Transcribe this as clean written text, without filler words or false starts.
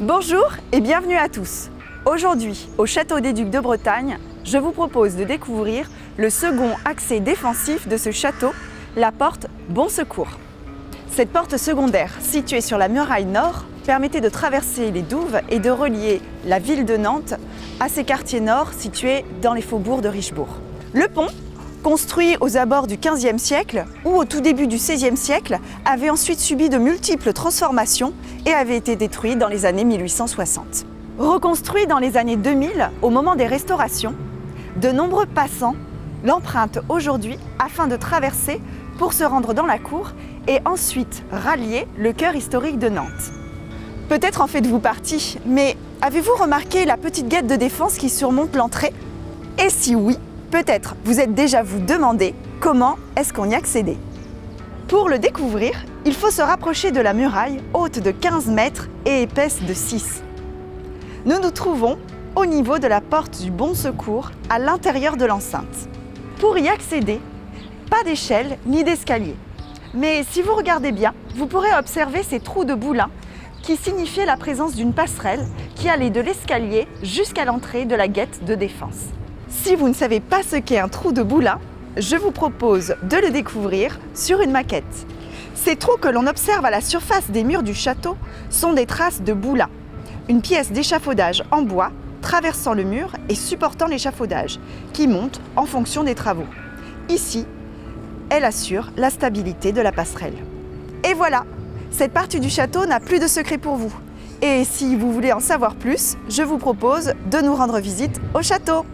Bonjour et bienvenue à tous. Aujourd'hui, au Château des Ducs de Bretagne, je vous propose de découvrir le second accès défensif de ce château, la porte Bon Secours. Cette porte secondaire, située sur la muraille nord, permettait de traverser les douves et de relier la ville de Nantes à ses quartiers nord situés dans les faubourgs de Richebourg. Le pont, construit aux abords du XVe siècle ou au tout début du XVIe siècle, avait ensuite subi de multiples transformations et avait été détruit dans les années 1860. Reconstruit dans les années 2000, au moment des restaurations, de nombreux passants l'empruntent aujourd'hui afin de traverser pour se rendre dans la cour et ensuite rallier le cœur historique de Nantes. Peut-être en faites-vous partie, mais avez-vous remarqué la petite guette de défense qui surmonte l'entrée? Et si oui, peut-être vous êtes déjà vous demandé comment est-ce qu'on y accédait. Pour le découvrir, il faut se rapprocher de la muraille haute de 15 mètres et épaisse de 6. Nous nous trouvons au niveau de la porte du Bon Secours à l'intérieur de l'enceinte. Pour y accéder, pas d'échelle ni d'escalier. Mais si vous regardez bien, vous pourrez observer ces trous de boulins qui signifiaient la présence d'une passerelle qui allait de l'escalier jusqu'à l'entrée de la guette de défense. Si vous ne savez pas ce qu'est un trou de boulin, je vous propose de le découvrir sur une maquette. Ces trous que l'on observe à la surface des murs du château sont des traces de boulin, une pièce d'échafaudage en bois traversant le mur et supportant l'échafaudage, qui monte en fonction des travaux. Ici, elle assure la stabilité de la passerelle. Et voilà, cette partie du château n'a plus de secret pour vous. Et si vous voulez en savoir plus, je vous propose de nous rendre visite au château.